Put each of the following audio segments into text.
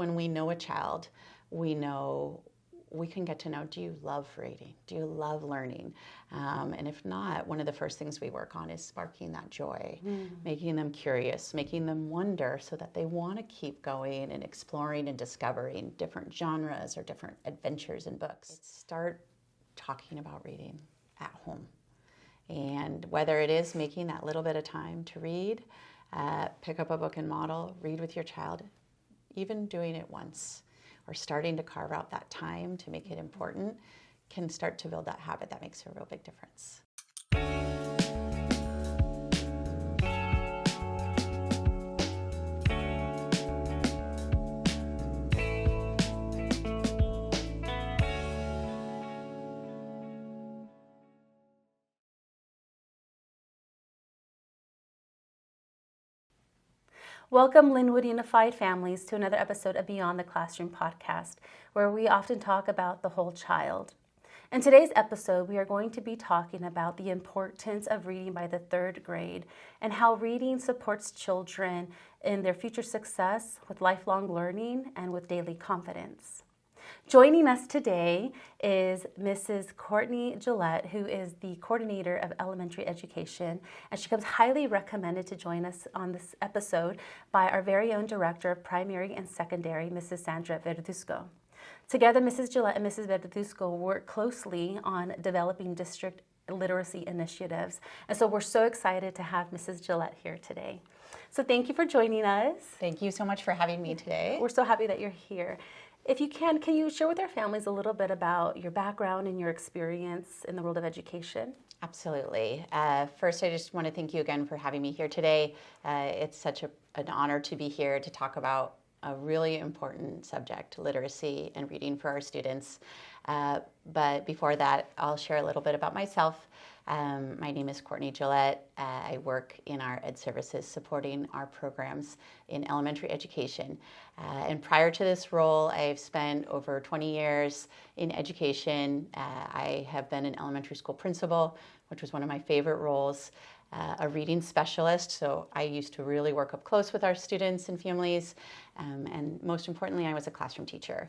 when we know a child, we can get to know, do you love reading? Do you love learning? And if not, one of the first things we work on is sparking that joy, making them curious, making them wonder so that they want to keep going and exploring and discovering different genres or different adventures in books. Start talking about reading at home. And whether it is making that little bit of time to read, pick up a book and model, read with your child, even doing it once, or starting to carve out that time to make it important, can start to build that habit that makes a real big difference. Welcome, Linwood Unified families, to another episode of Beyond the Classroom podcast, where we often talk about the whole child. In today's episode, we are going to be talking about the importance of reading by the third grade and how reading supports children in their future success with lifelong learning and with daily confidence. Joining us today is Mrs. Courtney Gillette, who is the coordinator of elementary education, and she comes highly recommended to join us on this episode by our very own director of primary and secondary, Mrs. Sandra Verduzco. Together, Mrs. Gillette and Mrs. Verduzco work closely on developing district literacy initiatives, and so we're so excited to have Mrs. Gillette here today. So thank you for joining us. Thank you so much for having me today. We're so happy that you're here. If you can you share with our families a little bit about your background and your experience in the world of education? Absolutely. First, I just want to thank you again for having me here today. It's such an honor to be here to talk about a really important subject, literacy and reading for our students. But before that, I'll share a little bit about myself. My name is Courtney Gillette. I work in our ed services supporting our programs in elementary education. And prior to this role, I've spent over 20 years in education. I have been an elementary school principal, which was one of my favorite roles, a reading specialist. So I used to really work up close with our students and families. And most importantly, I was a classroom teacher,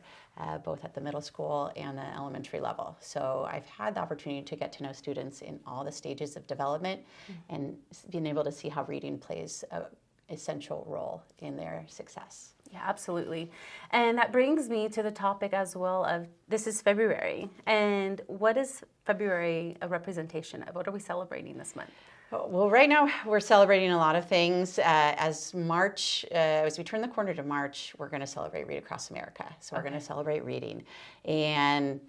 both at the middle school and the elementary level. So I've had the opportunity to get to know students in all the stages of development and being able to see how reading plays an essential role in their success. Yeah, absolutely. And that brings me to the topic as well of, this is February. And what is February a representation of? What are we celebrating this month? Well, right now we're celebrating a lot of things. As we turn the corner to March, we're going to celebrate Read Across America. So we're going to celebrate reading. And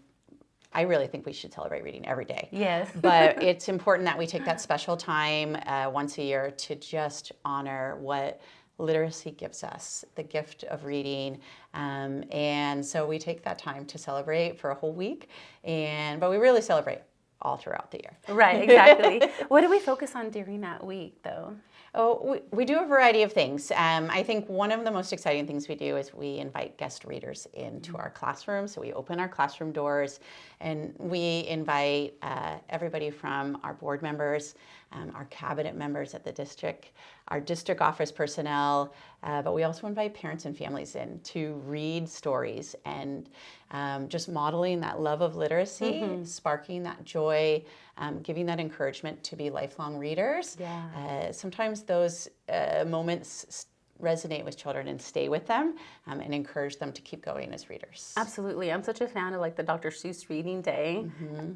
I really think we should celebrate reading every day. Yes. But it's important that we take that special time once a year to just honor what literacy gives us, the gift of reading. And so we take that time to celebrate for a whole week. But we really celebrate all throughout the year. Right, exactly. What do we focus on during that week, though? Oh, we do a variety of things. I think one of the most exciting things we do is we invite guest readers into our classroom. So we open our classroom doors and we invite everybody from our board members, our cabinet members at the district, our district office personnel, but we also invite parents and families in to read stories and just modeling that love of literacy, sparking that joy, giving that encouragement to be lifelong readers. Yeah. Sometimes those moments resonate with children and stay with them and encourage them to keep going as readers. Absolutely. I'm such a fan of like the Dr. Seuss Reading Day.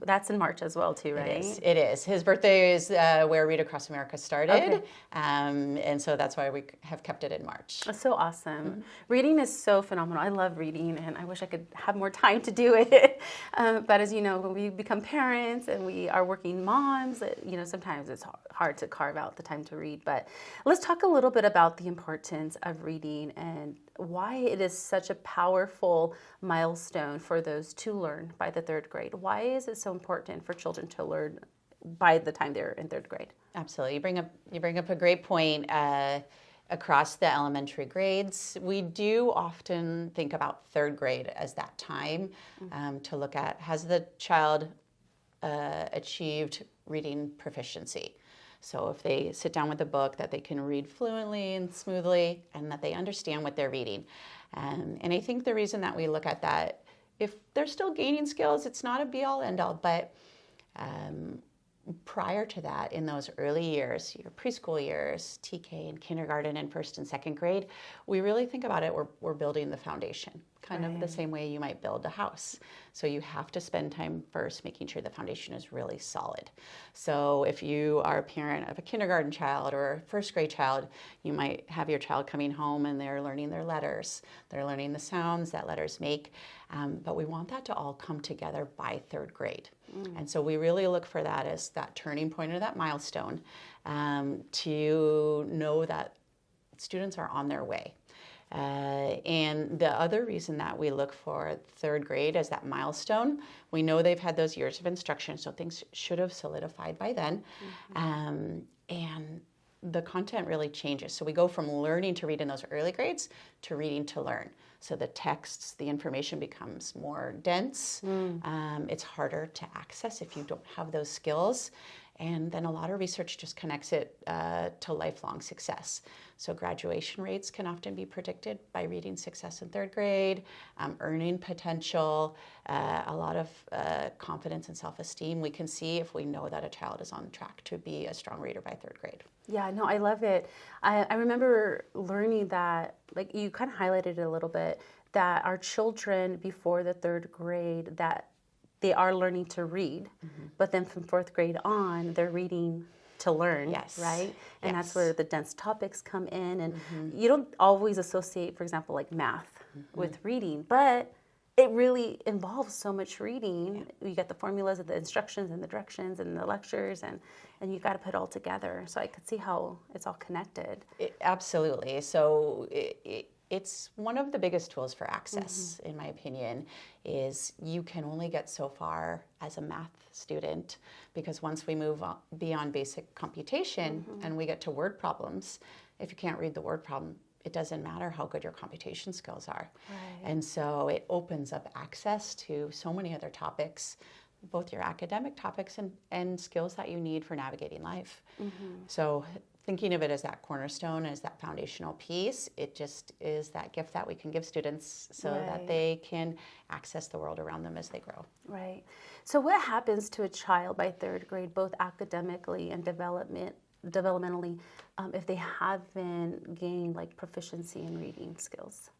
That's in March as well too, right? It is. His birthday is where Read Across America started. Okay. And so that's why we have kept it in March. That's so awesome. Reading is so phenomenal. I love reading and I wish I could have more time to do it. But as you know, when we become parents and we are working moms, sometimes it's hard to carve out the time to read. But let's talk a little bit about the importance of reading and why it is such a powerful milestone for those to learn by the third grade. Why is it so important for children to learn by the time they're in third grade? Absolutely. You bring up a great point. Across the elementary grades, we do often think about third grade as that time to look at, has the child achieved reading proficiency? So if they sit down with a book, that they can read fluently and smoothly and that they understand what they're reading. And I think the reason that we look at that, if they're still gaining skills, it's not a be-all, end-all, but prior to that, in those early years, your preschool years, TK and kindergarten and first and second grade, we really think about it, we're building the foundation, kind of the same way you might build a house. So you have to spend time first making sure the foundation is really solid. So if you are a parent of a kindergarten child or a first grade child, you might have your child coming home and they're learning their letters. They're learning the sounds that letters make. But we want that to all come together by third grade. And so we really look for that as that turning point or that milestone to know that students are on their way. And the other reason that we look for third grade as that milestone, we know they've had those years of instruction, so things should have solidified by then. And the content really changes. So we go from learning to read in those early grades to reading to learn. So the texts, the information becomes more dense. It's harder to access if you don't have those skills. And then a lot of research just connects it to lifelong success. So graduation rates can often be predicted by reading success in third grade, earning potential, a lot of confidence and self-esteem. We can see if we know that a child is on track to be a strong reader by third grade. Yeah, no, I love it. I remember learning that, like you kind of highlighted it a little bit, that our children before the third grade, that they are learning to read, but then from fourth grade on, they're reading to learn, right? And that's where the dense topics come in. And you don't always associate, for example, like math with reading, but it really involves so much reading. You get the formulas and the instructions and the directions and the lectures, and you got to put it all together. So I could see how it's all connected. Absolutely. So it's one of the biggest tools for access, in my opinion, is you can only get so far as a math student, because once we move on beyond basic computation and we get to word problems, if you can't read the word problem, it doesn't matter how good your computation skills are. And so it opens up access to so many other topics, both your academic topics and skills that you need for navigating life. So thinking of it as that cornerstone, as that foundational piece, it just is that gift that we can give students so that they can access the world around them as they grow. Right. So what happens to a child by third grade, both academically and developmentally, if they haven't gained like proficiency in reading skills?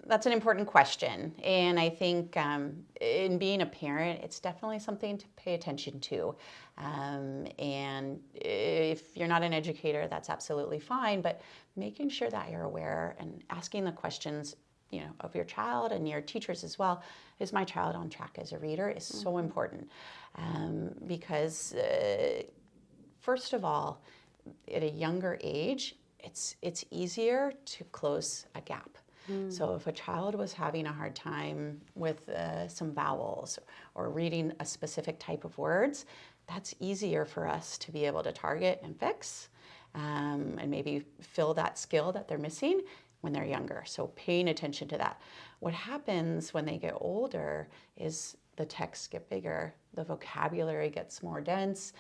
That's an important question. And I think in being a parent, it's definitely something to pay attention to. And if you're not an educator, that's absolutely fine. But making sure that you're aware and asking the questions, of your child and your teachers as well, is my child on track as a reader, is so important. Because first of all, at a younger age, it's easier to close a gap. So if a child was having a hard time with some vowels or reading a specific type of words, that's easier for us to be able to target and fix and maybe fill that skill that they're missing when they're younger. So paying attention to that. What happens when they get older is the texts get bigger, the vocabulary gets more dense,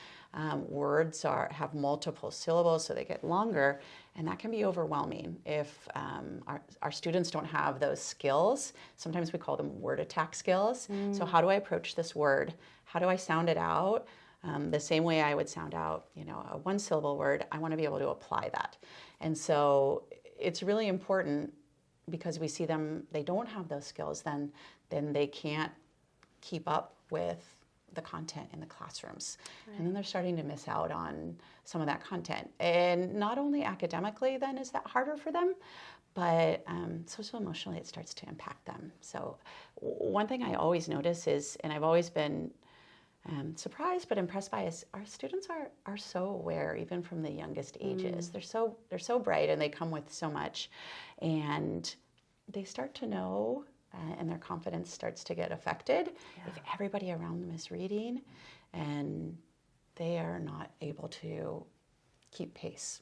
words have multiple syllables, so they get longer, and that can be overwhelming if our students don't have those skills. Sometimes we call them word attack skills. So how do I approach this word? How do I sound it out? The same way I would sound out, a one-syllable word, I want to be able to apply that. And so it's really important because we see them, they don't have those skills, then they can't keep up with the content in the classrooms. And then they're starting to miss out on some of that content. And not only academically then is that harder for them, but social emotionally it starts to impact them. So one thing I always notice is, and I've always been surprised but impressed by, is our students are so aware even from the youngest ages. They're so bright and they come with so much, and they start to know and their confidence starts to get affected if everybody around them is reading and they are not able to keep pace.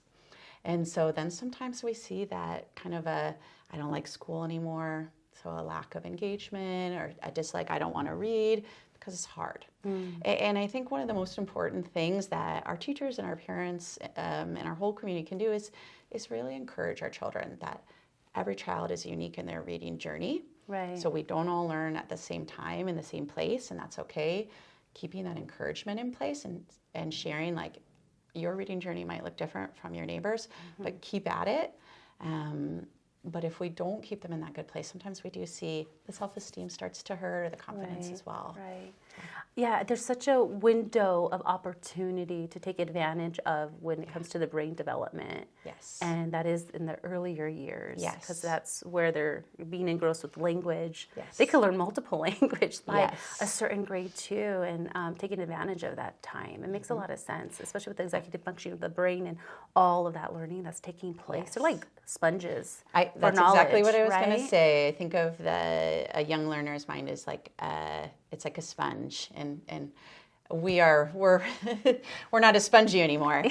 And so then sometimes we see that kind of I don't like school anymore, so a lack of engagement or a dislike, I don't want to read because it's hard. And I think one of the most important things that our teachers and our parents and our whole community can do is really encourage our children that every child is unique in their reading journey. Right. So we don't all learn at the same time in the same place, and that's okay. Keeping that encouragement in place and sharing, like, your reading journey might look different from your neighbors, but keep at it. But if we don't keep them in that good place, sometimes we do see the self-esteem starts to hurt, or the confidence as well. Right. Yeah, there's such a window of opportunity to take advantage of when it comes to the brain development. Yes. And that is in the earlier years. Yes. Because that's where they're being engrossed with language. Yes. They can learn multiple language by Yes. a certain grade too, and taking advantage of that time. It makes a lot of sense, especially with the executive functioning of the brain and all of that learning that's taking place. Yes. They're like sponges. That's knowledge, exactly what I was going right? to say. I think of a young learner's mind is like it's like a sponge, and we're we're not as spongy anymore.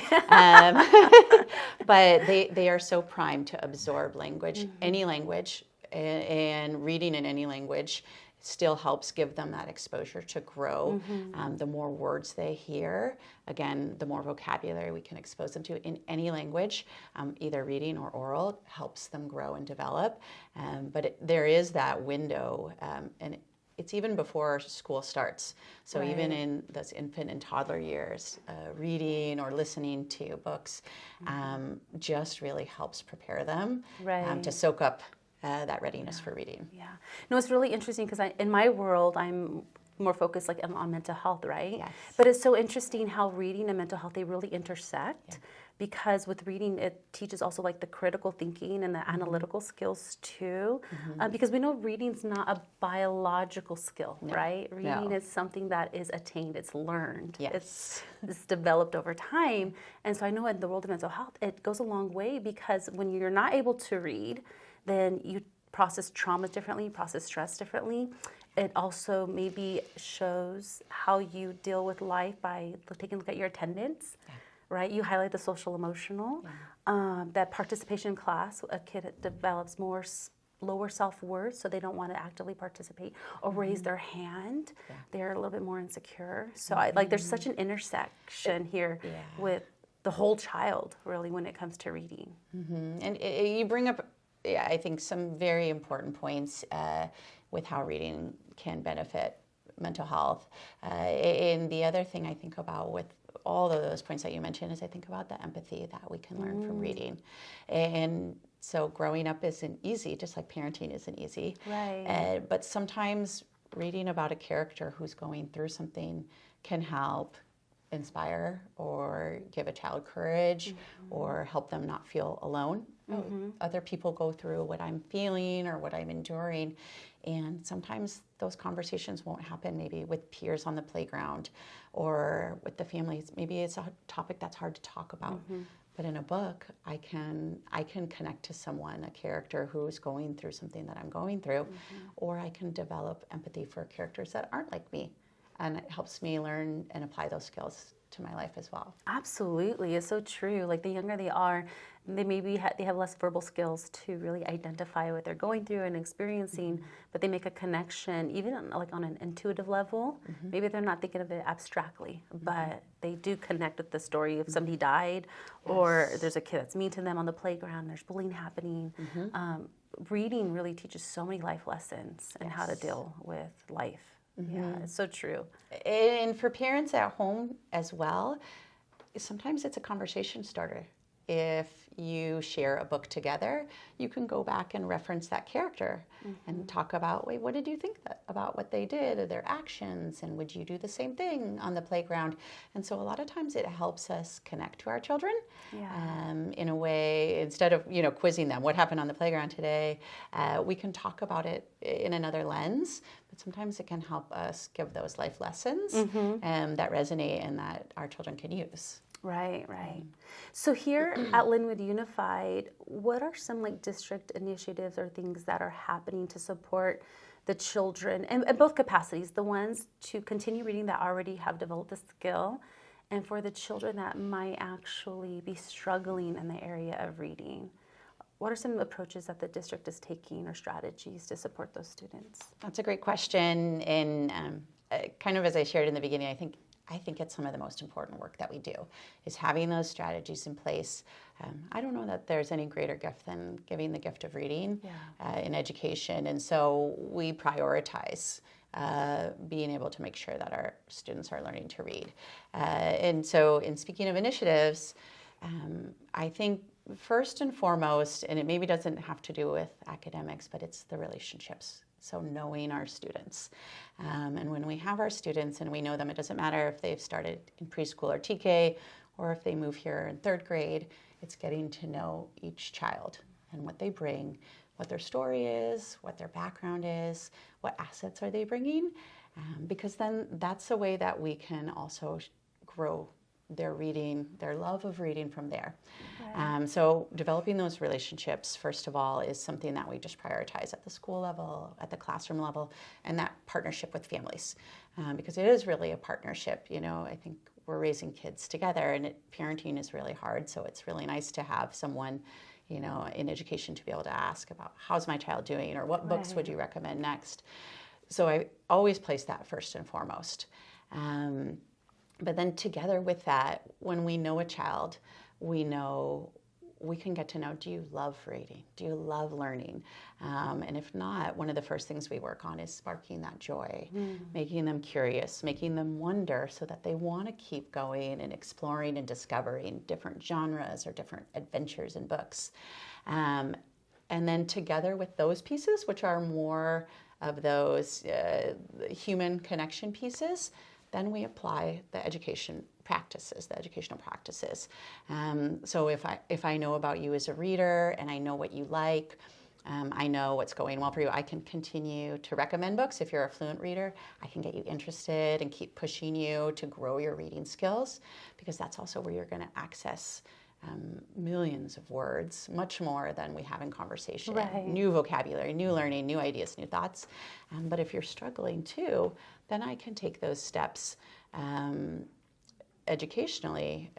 But they are so primed to absorb language, any language, and reading in any language still helps give them that exposure to grow. The more words they hear, again, the more vocabulary we can expose them to in any language, either reading or oral, helps them grow and develop. But there is that window, and it's even before school starts. So even in those infant and toddler years, reading or listening to books just really helps prepare them to soak up that readiness for reading. Yeah. No, it's really interesting because in my world, I'm more focused like on mental health, right? Yes. But it's so interesting how reading and mental health, they really intersect, because with reading, it teaches also like the critical thinking and the analytical skills too, because we know reading's not a biological skill, right? Reading is something that is attained, it's learned, it's developed over time. And so I know in the world of mental health, it goes a long way, because when you're not able to read, then you process trauma differently, you process stress differently. It also maybe shows how you deal with life by taking a look at your attendance, right? You highlight the social emotional, that participation in class, a kid develops more lower self-worth, so they don't want to actively participate or raise their hand. They're a little bit more insecure. So there's such an intersection here with the whole child, really, when it comes to reading. And you bring up, I think, some very important points with how reading can benefit mental health. And the other thing I think about with all of those points that you mentioned is I think about the empathy that we can learn from reading. And so growing up isn't easy, just like parenting isn't easy. Right. But sometimes reading about a character who's going through something can help inspire or give a child courage or help them not feel alone. Other people go through what I'm feeling or what I'm enduring, and sometimes those conversations won't happen maybe with peers on the playground or with the families. Maybe it's a topic that's hard to talk about. But in a book, I can connect to someone, a character who's going through something that I'm going through, or I can develop empathy for characters that aren't like me. And it helps me learn and apply those skills to my life as well. Absolutely, it's so true. Like the younger they are, they maybe they have less verbal skills to really identify what they're going through and experiencing, but they make a connection, even on an intuitive level. Maybe they're not thinking of it abstractly, but they do connect with the story of somebody died, or there's a kid that's mean to them on the playground, there's bullying happening. Reading really teaches so many life lessons and how to deal with life. Yeah, it's so true. And for parents at home as well, sometimes it's a conversation starter. If you share a book together, you can go back and reference that character and talk about, wait, what did you think about what they did or their actions? And would you do the same thing on the playground? And so a lot of times it helps us connect to our children in a way, instead of, quizzing them, what happened on the playground today? We can talk about it in another lens, but sometimes it can help us give those life lessons that resonate and that our children can use. Right. So here at Linwood Unified, what are some district initiatives or things that are happening to support the children in both capacities, the ones to continue reading that already have developed the skill, and for the children that might actually be struggling in the area of reading? What are some approaches that the district is taking or strategies to support those students? That's a great question. And kind of as I shared in the beginning, I think I think it's some of the most important work that we do, is having those strategies in place. I don't know that there's any greater gift than giving the gift of reading in education. And so we prioritize being able to make sure that our students are learning to read. And so in speaking of initiatives, I think first and foremost, and it maybe doesn't have to do with academics, but it's the relationships. So knowing our students. And when we have our students and we know them, it doesn't matter if they've started in preschool or TK or if they move here in third grade, it's getting to know each child and what they bring, what their story is, what their background is, what assets are they bringing, because then that's a way that we can also grow their reading, their love of reading from there. Right. So developing those relationships, first of all, is something that we just prioritize at the school level, at the classroom level, and that partnership with families, because it is really a partnership. You know, I think we're raising kids together, and parenting is really hard, so it's really nice to have someone, you know, in education to be able to ask about how's my child doing, or what books would you recommend next. So I always place that first and foremost. But then together with that, when we know a child, we can get to know, do you love reading? Do you love learning? And if not, one of the first things we work on is sparking that joy, making them curious, making them wonder so that they want to keep going and exploring and discovering different genres or different adventures in books. And then together with those pieces, which are more of those human connection pieces, then we apply the educational practices. So if I know about you as a reader and I know what you like, I know what's going well for you, I can continue to recommend books. If you're a fluent reader, I can get you interested and keep pushing you to grow your reading skills, because that's also where you're going to access millions of words, much more than we have in conversation. Right. New vocabulary, new learning, new ideas, new thoughts. But if you're struggling too, then I can take those steps educationally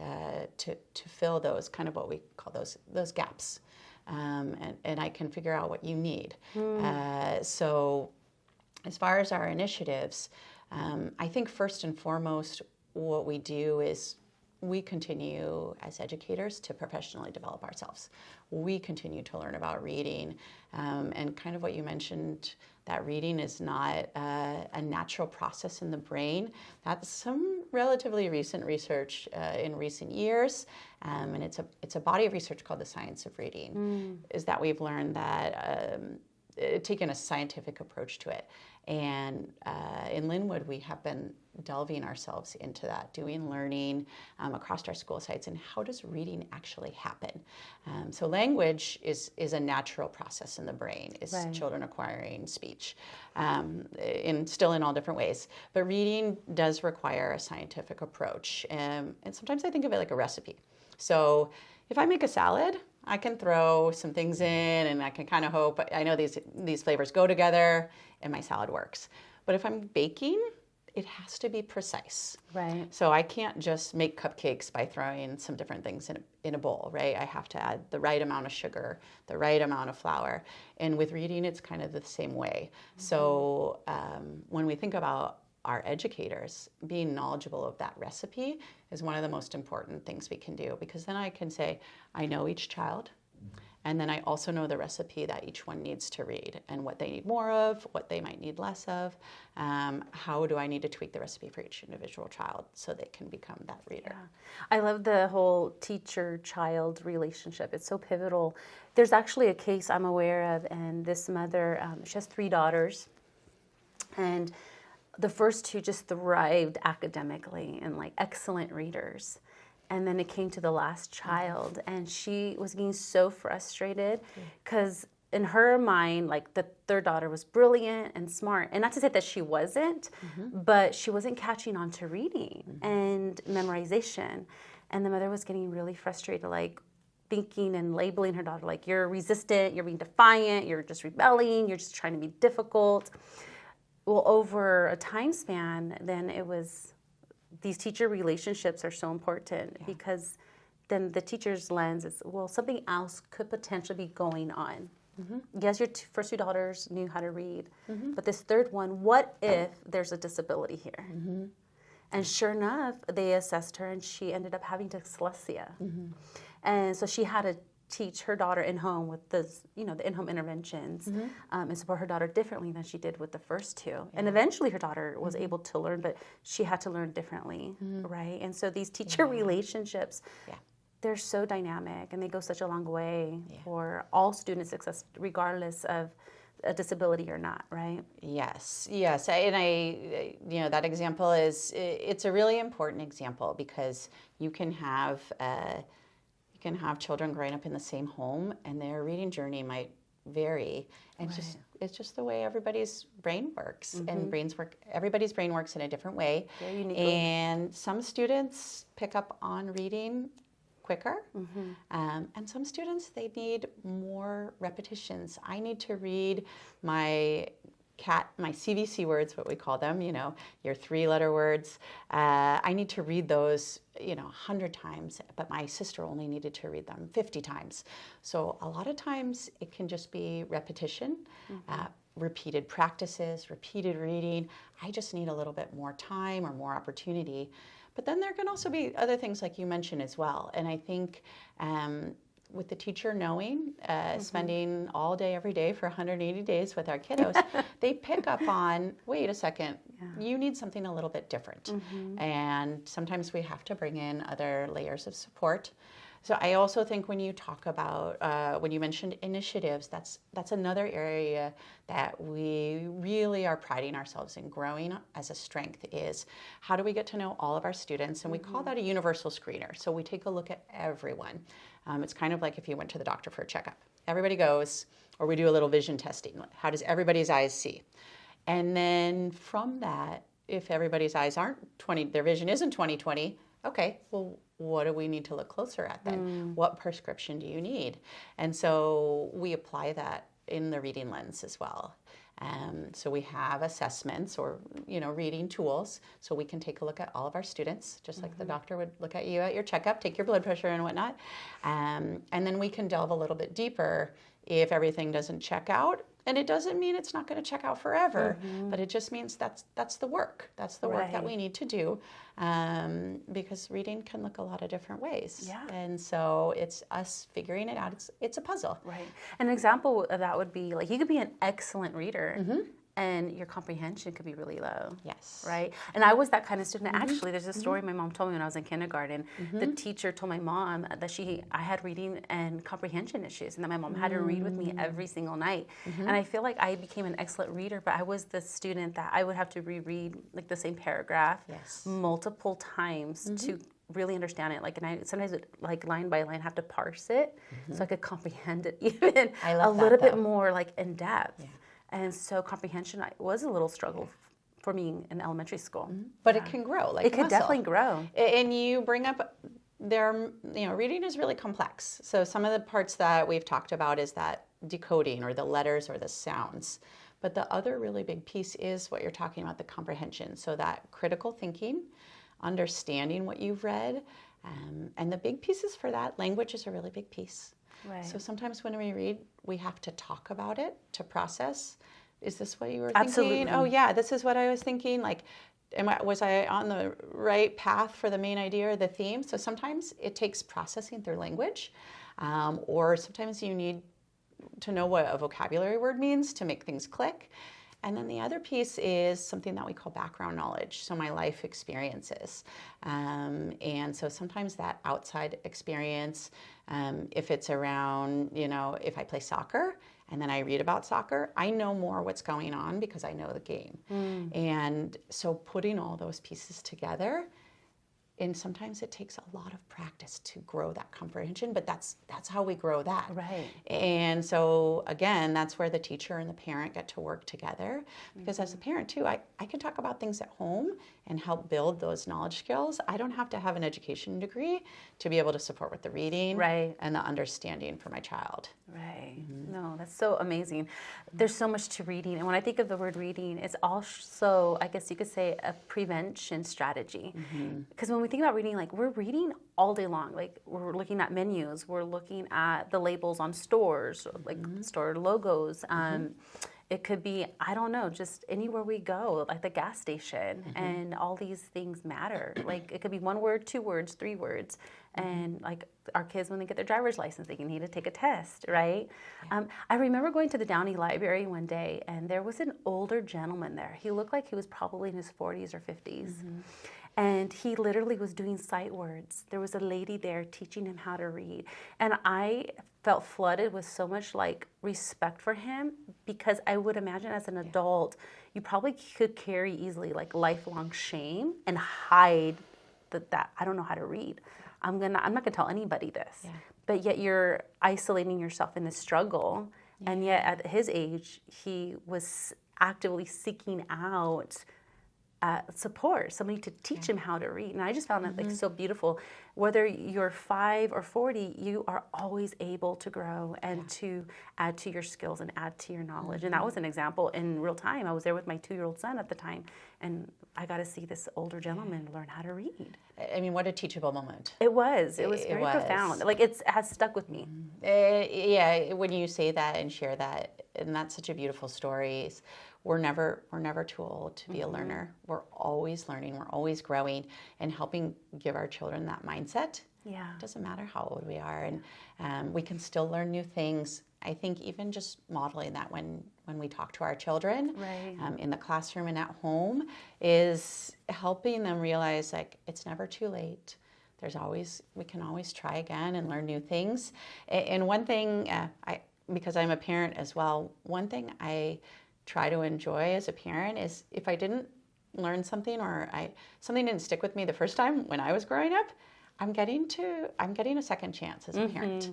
to fill those kind of what we call those gaps. And I can figure out what you need. So as far as our initiatives, I think first and foremost what we do is we continue as educators to professionally develop ourselves. We continue to learn about reading, and kind of what you mentioned, that reading is not a natural process in the brain. That's some relatively recent research in recent years, and it's a body of research called the science of reading, is that we've learned that taken a scientific approach to it. And in Linwood, we have been delving ourselves into that, doing learning across our school sites, and how does reading actually happen? So language is a natural process in the brain, is children acquiring speech, still in all different ways. But reading does require a scientific approach. And sometimes I think of it like a recipe. So if I make a salad, I can throw some things in and I can kind of hope, I know these flavors go together and my salad works. But if I'm baking, it has to be precise. Right. So I can't just make cupcakes by throwing some different things in a bowl, right? I have to add the right amount of sugar, the right amount of flour. And with reading, it's kind of the same way. So when we think about our educators, being knowledgeable of that recipe is one of the most important things we can do, because then I can say, I know each child, and then I also know the recipe that each one needs to read and what they need more of, what they might need less of. How do I need to tweak the recipe for each individual child so they can become that reader? Yeah. I love the whole teacher-child relationship. It's so pivotal. There's actually a case I'm aware of, and this mother, she has 3 daughters, and the first 2 just thrived academically and like excellent readers. And then it came to the last child, and she was getting so frustrated because in her mind, like the third daughter was brilliant and smart. And not to say that she wasn't, but she wasn't catching on to reading and memorization. And the mother was getting really frustrated, like thinking and labeling her daughter like, you're resistant, you're being defiant, you're just rebelling, you're just trying to be difficult. Well, over a time span, then it was, these teacher relationships are so important because then the teacher's lens is, well, something else could potentially be going on. Yes, your first 2 daughters knew how to read, but this third one, what if there's a disability here? And sure enough, they assessed her and she ended up having dyslexia. And so she had to teach her daughter in-home with the in-home interventions and support her daughter differently than she did with the first two. And eventually her daughter was able to learn, but she had to learn differently, right? And so these teacher relationships, they're so dynamic and they go such a long way for all student success, regardless of a disability or not, right? Yes. I that example it's a really important example because you can have children growing up in the same home and their reading journey might vary. And it's just the way everybody's brain works. And everybody's brain works in a different way. Very uniquely. And some students pick up on reading quicker. And some students, they need more repetitions. I need to read my CVC words, what we call them, your 3-letter words. I need to read those, 100 times, but my sister only needed to read them 50 times. So a lot of times it can just be repetition, repeated practices, repeated reading. I just need a little bit more time or more opportunity. But then there can also be other things like you mentioned as well. And I think with the teacher knowing, spending all day, every day for 180 days with our kiddos, they pick up on, wait a second, you need something a little bit different. And sometimes we have to bring in other layers of support. So I also think when you talk about, when you mentioned initiatives, that's another area that we really are priding ourselves in growing as a strength is how do we get to know all of our students? And we call that a universal screener. So we take a look at everyone. It's kind of like if you went to the doctor for a checkup. Everybody goes, or we do a little vision testing. How does everybody's eyes see? And then from that, if everybody's eyes aren't their vision isn't 20/20, okay, well, what do we need to look closer at then? What prescription do you need? And so we apply that in the reading lens as well. So we have assessments or, reading tools so we can take a look at all of our students, just like the doctor would look at you at your checkup, take your blood pressure and whatnot. And then we can delve a little bit deeper if everything doesn't check out. And it doesn't mean it's not going to check out forever, but it just means that's the work. That's the work that we need to do because reading can look a lot of different ways. Yeah. And so it's us figuring it out. It's a puzzle. Right. An example of that would be like you could be an excellent reader and your comprehension could be really low. Yes. Right? And I was that kind of student. Actually, there's a story my mom told me when I was in kindergarten. The teacher told my mom that I had reading and comprehension issues and that my mom had to read with me every single night. And I feel like I became an excellent reader, but I was the student that I would have to reread like the same paragraph multiple times to really understand it. Like, and I sometimes like line by line have to parse it so I could comprehend it even a little bit more like in depth. Yeah. And so comprehension was a little struggle for me in elementary school. But it can grow like it could definitely grow. And you bring up reading is really complex. So some of the parts that we've talked about is that decoding or the letters or the sounds. But the other really big piece is what you're talking about, the comprehension. So that critical thinking, understanding what you've read, and the big pieces for that, language is a really big piece. Right. So sometimes when we read, we have to talk about it to process. Is this what you were Absolutely. thinking? Oh yeah, this is what I was thinking. Like, was I on the right path for the main idea or the theme? So sometimes it takes processing through language, or sometimes you need to know what a vocabulary word means to make things click. And then the other piece is something that we call background knowledge, so my life experiences. And so sometimes that outside experience, if it's around, if I play soccer and then I read about soccer, I know more what's going on because I know the game. And so putting all those pieces together, and sometimes it takes a lot of practice to grow that comprehension, but that's how we grow that. Right. And so again, that's where the teacher and the parent get to work together. Because as a parent too, I can talk about things at home and help build those knowledge skills. I don't have to have an education degree to be able to support with the reading and the understanding for my child. Right. No, that's so amazing. There's so much to reading. And when I think of the word reading, it's also, I guess you could say, a prevention strategy. Because when we think about reading, like we're reading all day long. Like we're looking at menus, we're looking at the labels on stores, like store logos. It could be, I don't know, just anywhere we go, like the gas station, and all these things matter. Like it could be 1 word, 2 words, 3 words. And like our kids, when they get their driver's license, they need to take a test, right? I remember going to the Downey Library one day, and there was an older gentleman there. He looked like he was probably in his 40s or 50s. And he literally was doing sight words. There was a lady there teaching him how to read. And I felt flooded with so much like respect for him, because I would imagine as an adult, you probably could carry easily like lifelong shame and hide that I don't know how to read. I'm not gonna tell anybody this. But yet you're isolating yourself in the struggle. And yet at his age, he was actively seeking out support, somebody to teach him how to read. And I just found that like so beautiful. Whether you're 5 or 40, you are always able to grow and to add to your skills and add to your knowledge. And that was an example in real time. I was there with my 2-year-old son at the time, and I got to see this older gentleman learn how to read. I mean, what a teachable moment. It was very profound. Like it has stuck with me. Yeah, when you say that and share that, and that's such a beautiful story. We're never too old to be a learner. We're always learning. We're always growing, and helping give our children that mindset. Yeah, It doesn't matter how old we are, and we can still learn new things. I think even just modeling that when we talk to our children, in the classroom and at home, is helping them realize like it's never too late. We can always try again and learn new things. And one thing, because I'm a parent as well, one thing I try to enjoy as a parent is if I didn't learn something or something didn't stick with me the first time when I was growing up, I'm getting a second chance as a parent.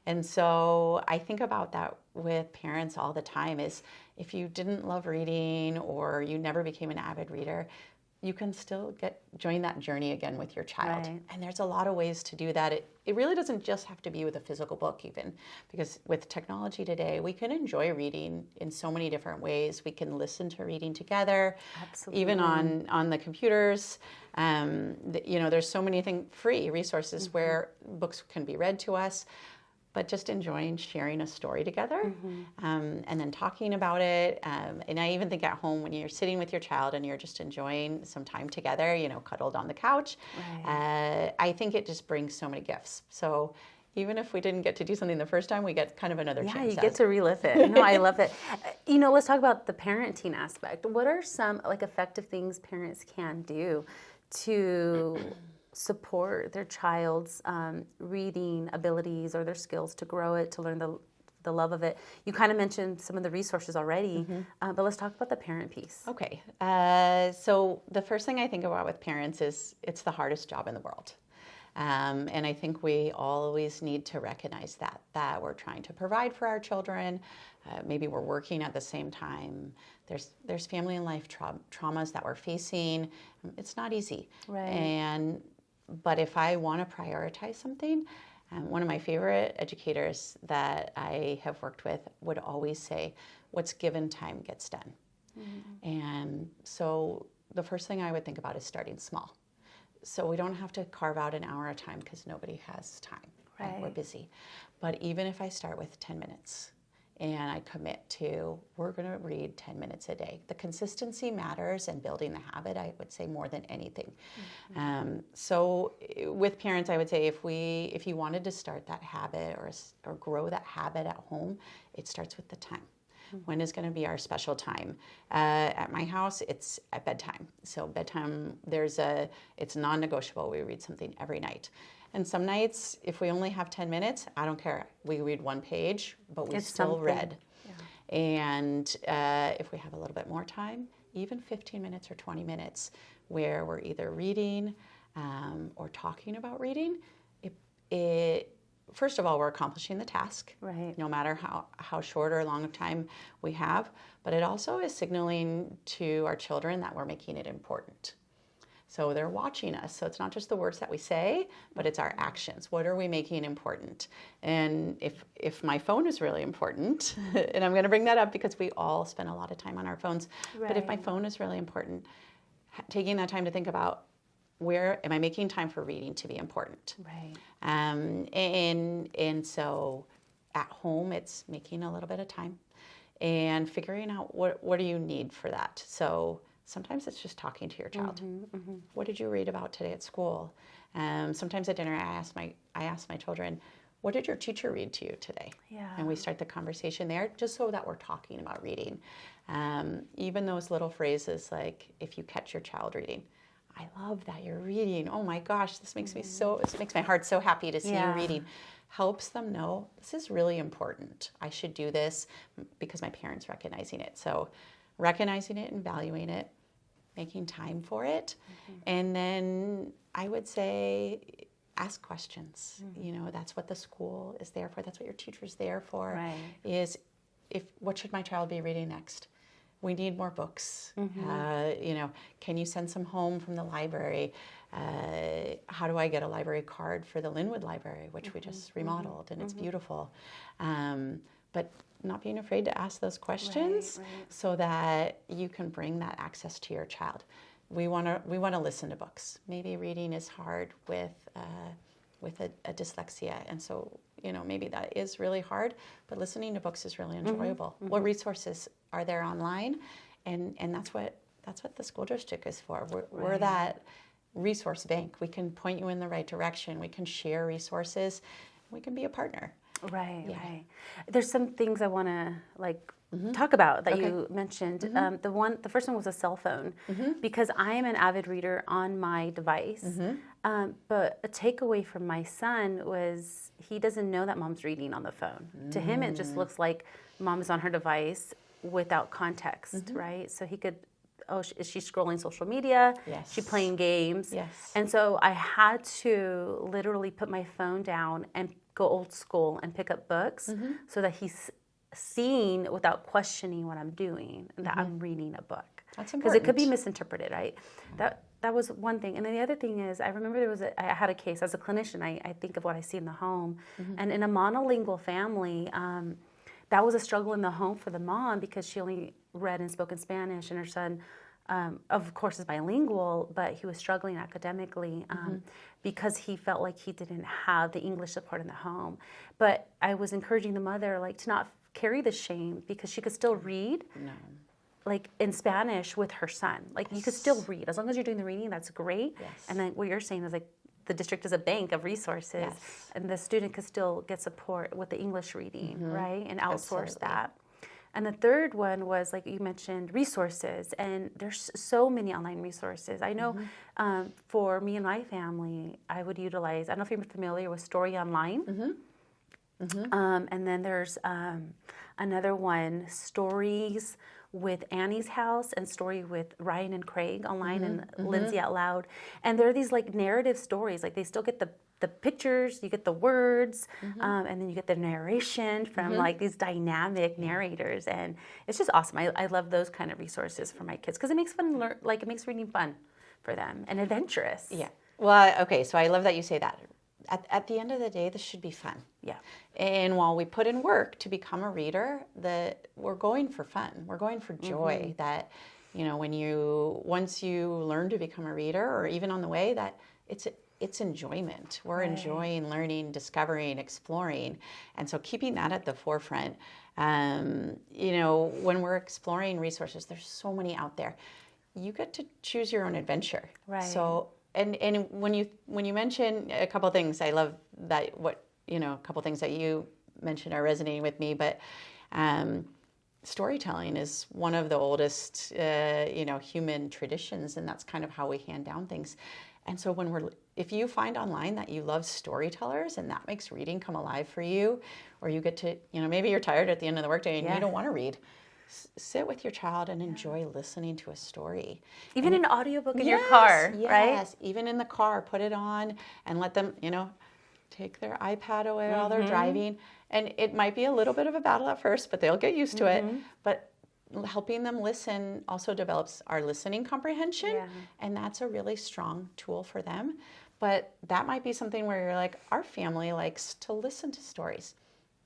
And so I think about that with parents all the time, is if you didn't love reading or you never became an avid reader, you can still join that journey again with your child. And there's a lot of ways to do that. It really doesn't just have to be with a physical book even, because with technology today, we can enjoy reading in so many different ways. We can listen to reading together, even on the computers. There's so many free resources where books can be read to us. But just enjoying sharing a story together, and then talking about it. And I even think at home when you're sitting with your child and you're just enjoying some time together, cuddled on the couch, I think it just brings so many gifts. So even if we didn't get to do something the first time, we get kind of another chance. Yeah, you get to relive it. I love it. Let's talk about the parenting aspect. What are some effective things parents can do to support their child's reading abilities or their skills, to grow it, to learn the love of it? You kind of mentioned some of the resources already, but let's talk about the parent piece. Okay. So the first thing I think about with parents is it's the hardest job in the world. And I think we always need to recognize that we're trying to provide for our children. Maybe we're working at the same time. There's family and life traumas that we're facing. It's not easy. But if I want to prioritize something, one of my favorite educators that I have worked with would always say, what's given time gets done. And so the first thing I would think about is starting small. So we don't have to carve out an hour of time because nobody has time. We're busy. But even if I start with 10 minutes, and I commit to, we're going to read 10 minutes a day. The consistency matters, and building the habit, I would say, more than anything. So with parents, I would say if you wanted to start that habit or grow that habit at home, it starts with the time. When is going to be our special time? At my house, it's at bedtime. So bedtime, it's non-negotiable. We read something every night. And some nights, if we only have 10 minutes, I don't care. We read one page, but we still read. And if we have a little bit more time, even 15 minutes or 20 minutes, where we're either reading or talking about reading, first of all, we're accomplishing the task, no matter how short or long of time we have. But it also is signaling to our children that we're making it important. So they're watching us. So it's not just the words that we say, but it's our actions. What are we making important? And if my phone is really important, and I'm going to bring that up because we all spend a lot of time on our phones, but if my phone is really important, taking that time to think about, where am I making time for reading to be important? And so at home, it's making a little bit of time. and figuring out what do you need for that. So sometimes it's just talking to your child. What did you read about today at school? Sometimes at dinner I ask my children, what did your teacher read to you today? Yeah. And we start the conversation there, just so that we're talking about reading. Even those little phrases like, if you catch your child reading, I love that you're reading. Oh my gosh, this makes this makes my heart so happy to see you reading. Helps them know this is really important. I should do this because my parents recognizing it. So recognizing it and valuing it, making time for it. And then I would say ask questions. You know, that's what the school is there for. That's what your teacher's there for. Right. Is what should my child be reading next? We need more books. You know, can you send some home from the library? How do I get a library card for the Linwood Library, which we just remodeled, and it's beautiful. But not being afraid to ask those questions so that you can bring that access to your child. We want to listen to books. Maybe reading is hard with a dyslexia, and so you know maybe that is really hard. But listening to books is really enjoyable. What resources are there online? And that's what the school district is for. We're that resource bank. We can point you in the right direction. We can share resources. We can be a partner. Right. There's some things I want to talk about that you mentioned. The first one was a cell phone, because I am an avid reader on my device. But a takeaway from my son was he doesn't know that mom's reading on the phone. To him, it just looks like mom's on her device without context, right? So he could, is she scrolling social media? Yes. Is she playing games? Yes. And so I had to literally put my phone down and go old school and pick up books so that he's seeing without questioning what I'm doing, and that I'm reading a book. That's important. Because it could be misinterpreted, right? That was one thing. And then the other thing is, I remember I had a case as a clinician. I think of what I see in the home. And in a monolingual family, that was a struggle in the home for the mom because she only read and spoke in Spanish, and her son, of course, is bilingual, but he was struggling academically because he felt like he didn't have the English support in the home. But I was encouraging the mother to not carry the shame, because she could still read in Spanish with her son. You could still read. As long as you're doing the reading, that's great. Yes. And then what you're saying is the district is a bank of resources, and the student could still get support with the English reading, right? And outsource that. And the third one was, like you mentioned, resources. And there's so many online resources. I know for me and my family, I would utilize, I don't know if you're familiar with Story Online. And then there's another one, Stories with Annie's House, and Story with Ryan and Craig online, and Lindsay Out Loud. And they're these narrative stories. They still get the pictures, you get the words, and then you get the narration from these dynamic narrators, and it's just awesome. I love those kind of resources for my kids because it makes it makes reading fun for them and adventurous. Yeah. Well, okay. So I love that you say that. At the end of the day, this should be fun. Yeah. And while we put in work to become a reader, we're going for fun. We're going for joy. That once you learn to become a reader, or even on the way, that it's enjoyment. We're enjoying learning, discovering, exploring. And so keeping that at the forefront, when we're exploring resources, there's so many out there. You get to choose your own adventure. Right. So, and when you mention a couple of things, I love that a couple of things that you mentioned are resonating with me, but storytelling is one of the oldest, human traditions, and that's kind of how we hand down things. And so if you find online that you love storytellers and that makes reading come alive for you, or you get to, maybe you're tired at the end of the workday and you don't want to read, sit with your child and enjoy listening to a story. Even an audiobook in your car, right? Yes, even in the car, put it on and let them, take their iPad away while they're driving. And it might be a little bit of a battle at first, but they'll get used to it. But helping them listen also develops our listening comprehension, and that's a really strong tool for them. But that might be something where you're like, our family likes to listen to stories.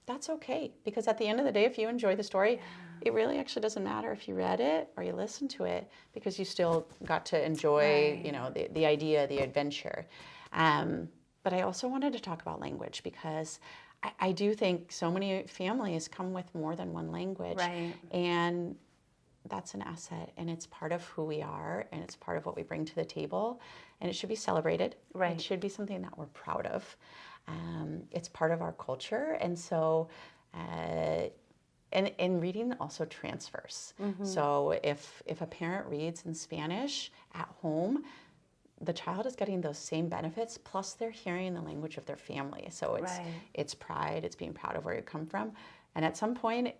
That's okay, because at the end of the day, if you enjoy the story, it really actually doesn't matter if you read it or you listened to it, because you still got to enjoy, the idea, the adventure. But I also wanted to talk about language, because I do think so many families come with more than one language. Right. And that's an asset, and it's part of who we are, and it's part of what we bring to the table, and it should be celebrated. Right. It should be something that we're proud of. It's part of our culture, and so and reading also transfers. So if a parent reads in Spanish at home, the child is getting those same benefits, plus they're hearing the language of their family. So it's pride, it's being proud of where you come from, and at some point,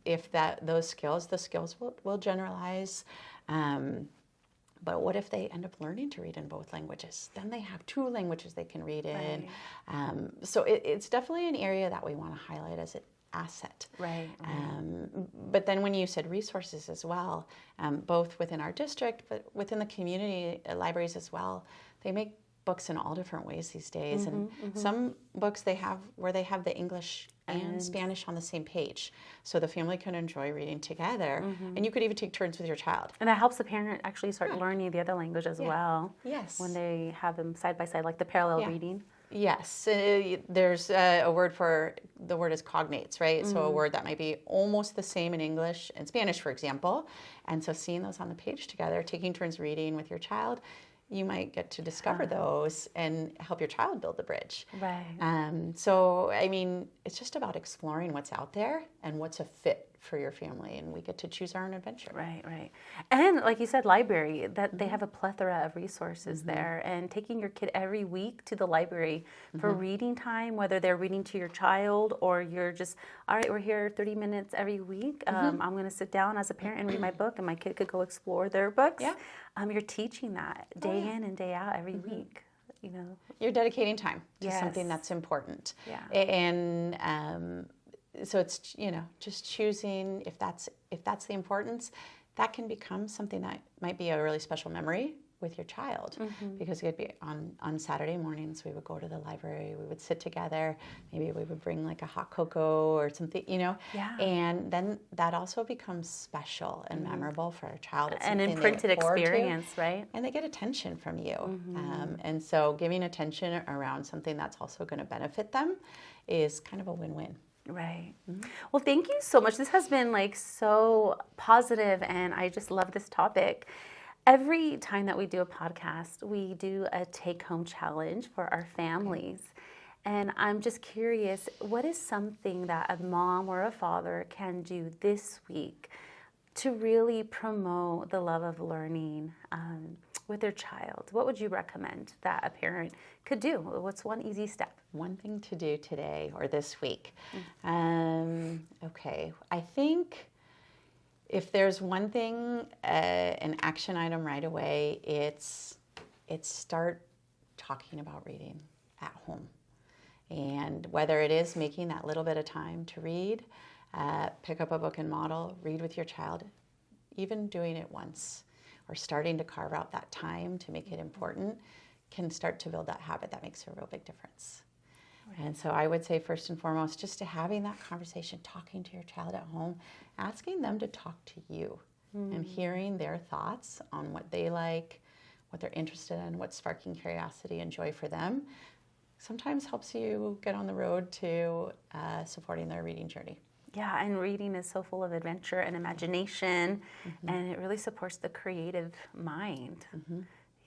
if the skills will generalize. But what if they end up learning to read in both languages? Then they have 2 languages they can read in. So it's definitely an area that we want to highlight as an asset. Right. But then when you said resources as well, both within our district, but within the community libraries as well, they make books in all different ways these days. And some books they have the English and Spanish on the same page, so the family can enjoy reading together. And you could even take turns with your child. And that helps the parent actually start learning the other language as well. Yes. When they have them side by side, like the parallel reading. Yes. There's a word for, the word is cognates, right? So a word that might be almost the same in English and Spanish, for example. And so seeing those on the page together, taking turns reading with your child, you might get to discover those and help your child build the bridge. Right. So, I mean, it's just about exploring what's out there and what's a fit for your family, and we get to choose our own adventure. Right, right. And like you said, library, that they have a plethora of resources there, and taking your kid every week to the library for reading time, whether they're reading to your child or you're just, all right, we're here 30 minutes every week. I'm going to sit down as a parent and read my book, and my kid could go explore their books. Yeah. You're teaching that day in and day out every week. You know, you're dedicating time to something that's important. Yeah. And so it's, just choosing if that's the importance, that can become something that might be a really special memory with your child. Because it'd be on Saturday mornings, we would go to the library, we would sit together, maybe we would bring like a hot cocoa or something, and then that also becomes special and memorable for our child. It's an imprinted experience, right? And they get attention from you. And so giving attention around something that's also going to benefit them is kind of a win-win. Right. Well, thank you so much. This has been like so positive, and I just love this topic. Every time that we do a podcast, we do a take-home challenge for our families. And I'm just curious, what is something that a mom or a father can do this week to really promote the love of learning with their child? What would you recommend that a parent could do? What's one easy step? One thing to do today or this week. Okay, I think if there's one thing, an action item right away, it's start talking about reading at home. And whether it is making that little bit of time to read, pick up a book and model, read with your child, even doing it once or starting to carve out that time to make it important can start to build that habit that makes a real big difference. And so I would say first and foremost, just to having that conversation, talking to your child at home, asking them to talk to you and hearing their thoughts on what they like, what they're interested in, what's sparking curiosity and joy for them, sometimes helps you get on the road to supporting their reading journey. Yeah, and reading is so full of adventure and imagination, and it really supports the creative mind.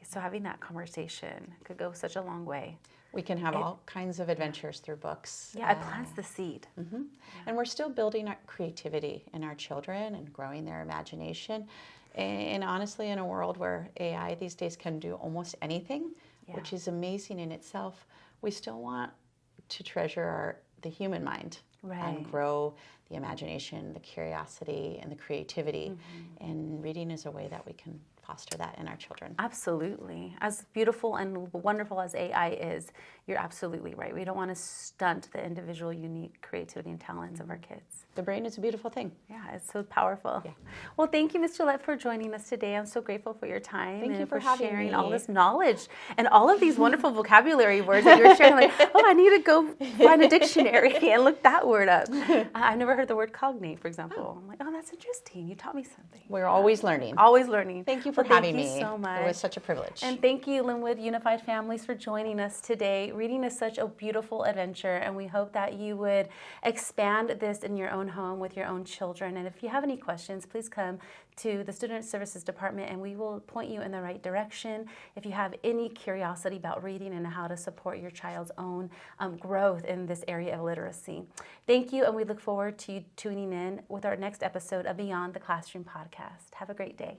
So having that conversation could go such a long way. We can have all kinds of adventures through books. Yeah, it plants the seed. And we're still building our creativity in our children and growing their imagination. And honestly, in a world where AI these days can do almost anything, which is amazing in itself, we still want to treasure the human mind and grow the imagination, the curiosity, and the creativity. And reading is a way that we can foster that in our children. Absolutely. As beautiful and wonderful as AI is, you're absolutely right. We don't want to stunt the individual, unique creativity and talents of our kids. The brain is a beautiful thing. Yeah, it's so powerful. Yeah. Well, thank you, Ms. Gillette, for joining us today. I'm so grateful for your time and for having sharing me. all this knowledge and all of these wonderful vocabulary words that you're sharing. Like, oh, I need to go find a dictionary and look that word up. I've never heard the word cognate, for example. I'm like, oh, that's interesting. You taught me something. We're always learning. Always learning. Thank you for having me. Thank you so much. It was such a privilege. And thank you, Linwood Unified Families, for joining us today. Reading is such a beautiful adventure, and we hope that you would expand this in your own home with your own children. And if you have any questions, please come to the Student Services Department, and we will point you in the right direction. If you have any curiosity about reading and how to support your child's own growth in this area of literacy. Thank you, and we look forward to you tuning in with our next episode of Beyond the Classroom podcast. Have a great day.